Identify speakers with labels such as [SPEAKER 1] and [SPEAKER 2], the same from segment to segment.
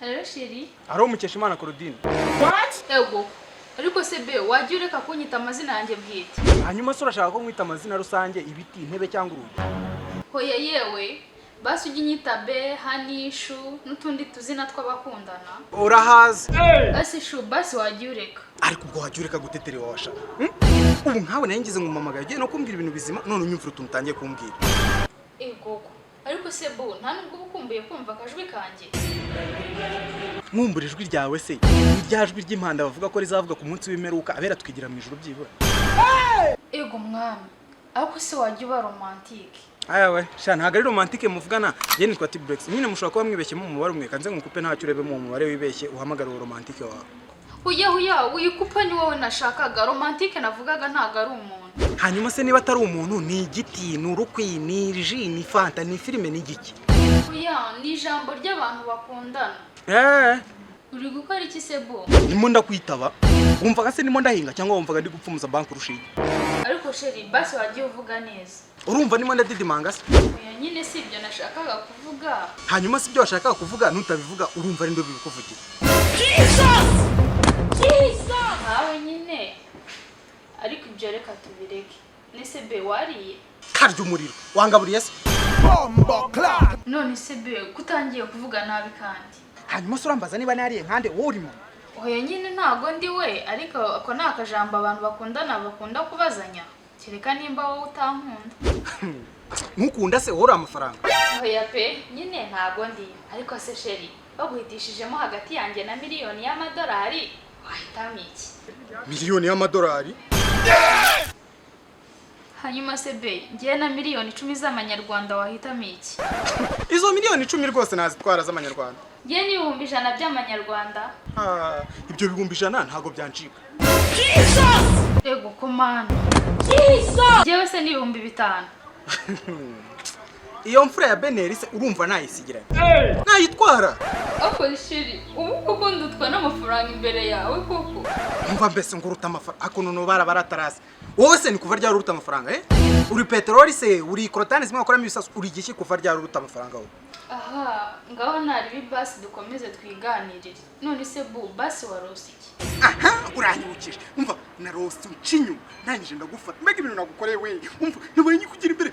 [SPEAKER 1] Hello Sheri.
[SPEAKER 2] Aro Mukeshimana Claudine.
[SPEAKER 1] What? Ego. Ariko se be wagiye ureka kunyita amazina yanjye bwite.
[SPEAKER 2] Hanyuma se urashaka ko mwita amazina rusange ibiti intebe cyangwa urugi?
[SPEAKER 1] Hoya yewe. Basi ujye unyita be, hanishu n'utundi tuzina tw'abakundana.
[SPEAKER 2] Urahazi.
[SPEAKER 1] Basi shu basi wagiye ureka.
[SPEAKER 2] Ariko ubwo wagiye ureka gutetera wawasha. Ubu nkawe nayengize ngo mamagaye ugiye no kumbwira ibintu bizima none unyumvira utumtangiye kumbwira.
[SPEAKER 1] Ego. Ariko se bo nta nubwo ubukumbuye kumva akajwi kanjye.
[SPEAKER 2] Mwumbura ijwi ryawe se iryajwi ry'impanda bavuga ko rizavuga ku munsi w'imperuka abera twigira mu ijuru byibura.
[SPEAKER 1] Ego mwami. Ariko se wagiye uba romantique.
[SPEAKER 2] Ayawe sha ntago ari romantique muvugana je nitwa Tibrex nyine mushobora kuba mwibeshye mu mubare umwe kanze ngukupe ntacyo urebe mu mubare wibeshye uhamagara uwo romantique wawe.
[SPEAKER 1] Huya uyikupa ni wowe nashakaga romantique navugaga ntago ari umuntu.
[SPEAKER 2] Hanyuma se niba atari umuntu ni igiti ni urukwi ni ji ni fanta ni filime ni igiki?
[SPEAKER 1] Huya ni ijambo ry'abantu bakundana. Uri gukora iki se bo?
[SPEAKER 2] Nimo ndakwitaba. Wumvaga se nimo ndahinga cyangwa wumvaga ndi gupfumuza bank urushiye?
[SPEAKER 1] Ariko Sheri basi wagiye uvuga neza.
[SPEAKER 2] Urumva nimo ndadidimanga se?
[SPEAKER 1] Oya nyine si ibyo nashakaga kuvuga.
[SPEAKER 2] Hanyuma si ibyo washakaga kuvuga nutabivuga urumva ari ndo bikuvugira.
[SPEAKER 1] Jesus! Hawe nyine. Ariko ibyo reka tubireke. Nese be wariye?
[SPEAKER 2] Karya umuriro. Wangaburiye se?
[SPEAKER 1] None se be kutangiye kuvuga nabi kandi.
[SPEAKER 2] Hanyuma se urambaza niba nariye nkande wowe urimo?
[SPEAKER 1] Oya nyine ntago ndi we ariko ako nakajambo abantu bakundana bakunda kubazanya. Kereka nimba wowe utankunda.
[SPEAKER 2] Nkukunda se wowe amafaranga?
[SPEAKER 1] Oya pe nyine ntago ndi ariko se Sheri baguhitishijemo hagati yanjye na miliyoni y'amadolari wahitamo iki?
[SPEAKER 2] Miliyoni y'amadolari?
[SPEAKER 1] Hanyuma se be ngiye na miliyoni 10 z'amanyarwanda wahitamo iki?
[SPEAKER 2] Izo miliyoni 10 rwose nazitwara z'amanyarwanda.
[SPEAKER 1] Ngiye n'ibihumbi 100 by'amanyarwanda.
[SPEAKER 2] Ibyo bihumbi 100 ntago byancika.
[SPEAKER 1] Ego komana. Jesus! Ngiye se n'ibihumbi 5.
[SPEAKER 2] Iyo mfura ya Beneri se urumva nayisigira. Nayitwara.
[SPEAKER 1] Ako Sheri ubu koko ndutwa n'amafaranga imbere yawe koko.
[SPEAKER 2] Umva mbese nguruta amafaranga akono baratarasi. Wowe se ni kuva rya ruruta amafaranga Uri petroli se uri korotani zimwe akora ibisasu uri giki kuva rya ruruta amafaranga wowe?
[SPEAKER 1] Aha, ngaho nari basi dukomeze twiganirire. None se bu basi warose iki?
[SPEAKER 2] Aha, uranyibukije. Umva narose ucinyu. Nangije ndagufata. Mbega ibintu nagukoreye we. Umva nabaye nyikugira imbere.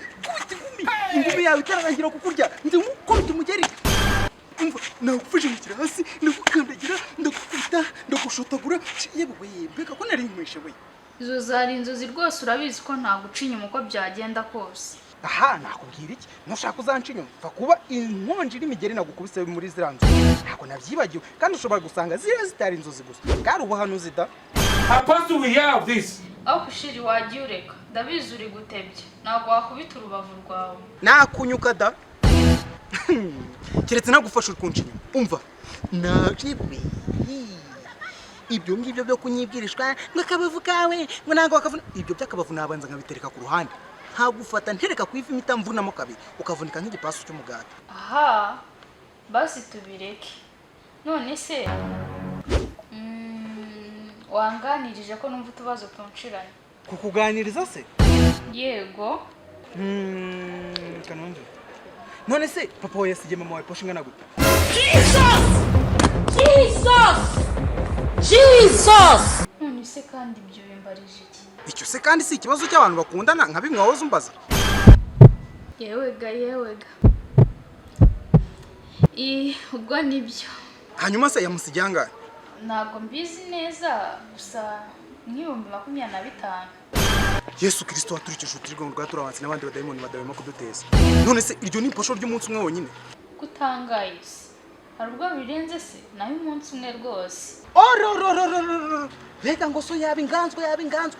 [SPEAKER 2] Ingumi yawe itararangira kukurya. Ndi mukobye umugeri. Umva nagufashe mukira hasi ndagukandagira ndagufita ndagushotagura. Yewe we mbega ko nari nkweshe we.
[SPEAKER 1] Izo zari inzozi rwose urabizi ko ntagucinya uko byagenda kose.
[SPEAKER 2] Aha nakubwira iki nushaka uzancinya fa kuba inkonji n'imigeri nagukubise muri ziranzo nako navyibagiwe kandi ushobora gusanga zitari inzozi gusa kandi ubuhanuzi da.
[SPEAKER 3] How do we have this?
[SPEAKER 1] Aho Sheri wagiye ureka ndabizi uri gutebye ntago wakubita urubavu rwawe.
[SPEAKER 2] Nakunyuka da. Kiretse nagufasha ukuncinya umva najiwe ibyo ngibyo byo kunyibwirishwa ngo akabavu kawe ngo nango akavuna ibyo byakabavu nabanza nkabitereka ku ruhande hagufata ntereka kwiva imitamvunamo kabiri ukavunika nk'igipasu cy'umugati.
[SPEAKER 1] Aha basi tubireke. None se wanganirije ko numva utubazo tunshiranye.
[SPEAKER 2] Kukuganiriza se?
[SPEAKER 1] Yego.
[SPEAKER 2] Kanonje. None se papa we yasige mama wawe poshinga na gute?
[SPEAKER 1] Jesus! None se kandi ibyo bimbarije iki?
[SPEAKER 2] Icyo se kandi si ikibazo cy'abantu bakundana nka bimwe wahoze umbaza.
[SPEAKER 1] Yewega. Ubwo nibyo.
[SPEAKER 2] Hanyuma se yamusigiye angahe?
[SPEAKER 1] Ntago mbizi neza gusa n'ibihumbi 25.
[SPEAKER 2] Yesu Kristo waturikije uturigwa mu rwaturabansi n'abandi badayimoni badayemo kuduteza. None se iryo ni posho ry'umunsi umwe wonyine?
[SPEAKER 1] Kutangaye se. Hari ubwo birenze se nayo umunsi umwe rwose.
[SPEAKER 2] Rega ngo so yabinganzwe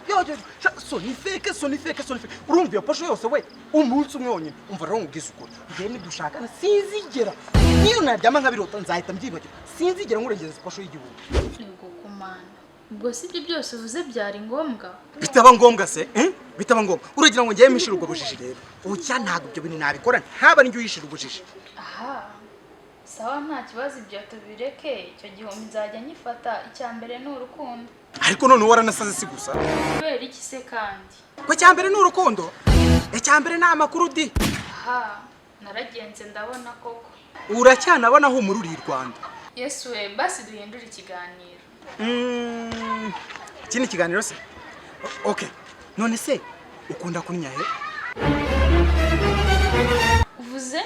[SPEAKER 2] yoje so ni fake. Urumva iyo posho yose we umunsi umwe wonyine umva rero ngubwiza ukuri ngene dushakana sinzigera niyo naryama nkabirota nzahita mbyibagirwa sinzigera nkurengeza posho y'igihugu.
[SPEAKER 1] Yego kumana ubwo si byo byose uvuze byari ngombwa
[SPEAKER 2] bitaba ngombwa se bitaba ngombwa uragira ngo ngiye mishira ubwo bujiji rero ucya ntago ibyo bintu nabikora ntaba n'injyo yishira ubujiji.
[SPEAKER 1] Aha sawa nta kibazo ibyo tubireke icyo gihombi nzajya nyifata icyambere n'urukundo.
[SPEAKER 2] Ariko none waranasaze si gusa
[SPEAKER 1] kubera iki se kandi
[SPEAKER 2] ko cyambere n'urukundo icyambere na amakuru di.
[SPEAKER 1] Aha naragenze ndabona koko
[SPEAKER 2] uracyanabona aho umururi Rwanda
[SPEAKER 1] Yesu we basi duhindura ikiganiro.
[SPEAKER 2] Ikindi kiganiro se? Okay. None se ukunda kunya he?
[SPEAKER 1] Uvuze?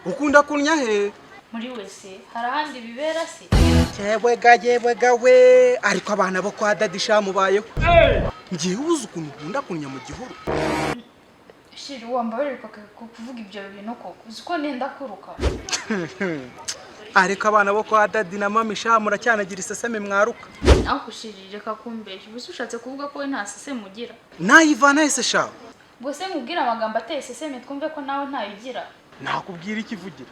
[SPEAKER 2] Ukunda kunya he?
[SPEAKER 1] Muri wese hari ahandi bibera se?
[SPEAKER 2] Yebwe gawe ariko abana bo kwa Daddy shamubayeho. Ngiye uzi ukuntu ukunda kunya mu gihuru.
[SPEAKER 1] Shiri wambaye kuvuga ibyo bintu koko. Uzi ko nenda kuruka.
[SPEAKER 2] Ariko abana bo kwa Daddy na mami shamura cyanagira iseseme mwaruka.
[SPEAKER 1] Aho kushirije kakumbeshe. Buse ushatse kuvuga ko nta seseme ugira.
[SPEAKER 2] Nayivana ese sha.
[SPEAKER 1] Bose nkubwira amagambo ateye seseme twumve ko nawe ntayo ugira.
[SPEAKER 2] Nakubwira ikivugira.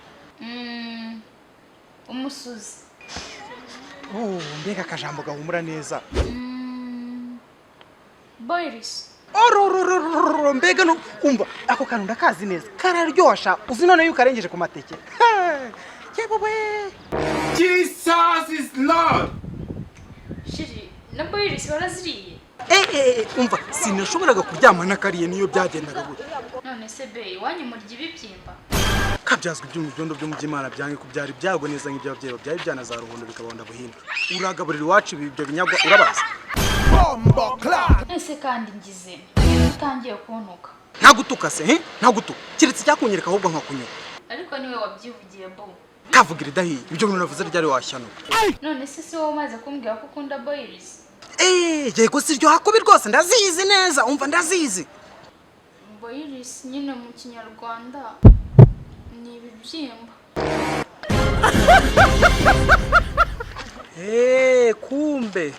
[SPEAKER 1] Umusuzi.
[SPEAKER 2] Mbega kajambo gahumura neza.
[SPEAKER 1] Boiris.
[SPEAKER 2] Mbega no umva ako kantu ndakazi neza. Kararyosha uzi none yuko arengeje ku mateke.
[SPEAKER 3] Jesus is Lord.
[SPEAKER 1] Shiri, na Boiris waraziriye.
[SPEAKER 2] Umva sinashoboraga kuryama nakariye niyo byagendaga gute.
[SPEAKER 1] None se be wanyu murya ibibyimba.
[SPEAKER 2] Kabyazwa iby'umujondo byo mu Imana byange kubyara ibyago neza nk'ibyabyeyi byari byanaza ruhondo bikabonda buhinda. Uragaburira iwacu ibyo binyagwa urabaza.
[SPEAKER 1] Ese kandi ngize utangiye kuntuka.
[SPEAKER 2] Ntagutuka se ntagutuka. Kiretse cyakunyereka ahubwo nkakunyura.
[SPEAKER 1] Ariko niwe wabyivugiye bo.
[SPEAKER 2] Kavugira idahiye ibyo bintu navuze ryari washyano.
[SPEAKER 1] None se wowe umaze kumbwira ko ukunda Boiris.
[SPEAKER 2] Yego siryo hakubi rwose ndazizi neza umva ndazizi.
[SPEAKER 1] Boiris nyine mu Kinyarwanda ni ibibyimba.
[SPEAKER 2] Kumbe.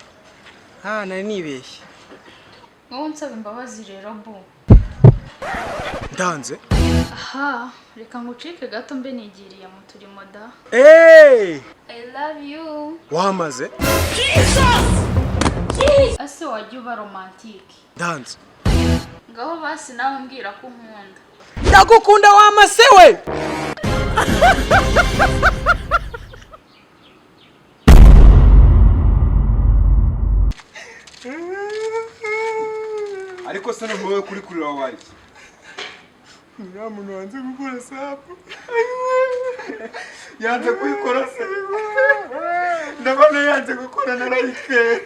[SPEAKER 2] Nari nibeshye.
[SPEAKER 1] Wowe nsaba imbabazi rero bo.
[SPEAKER 2] Ndanze.
[SPEAKER 1] Aha, reka ngucike gato mbe nigiriye mu turimo da. I love you.
[SPEAKER 2] Wamaze?
[SPEAKER 1] Ase wajya uba romantike.
[SPEAKER 2] Ndanze.
[SPEAKER 1] Ngaho basi nawe mbwira ko nkunda.
[SPEAKER 2] Ndagukunda wamase we.
[SPEAKER 4] Ariko se no wowe kuri kurira wabaye.
[SPEAKER 2] Nyamuntu wanze gukora sapu.
[SPEAKER 4] Yanze kuyikora se. Ndabona yanze gukora na like.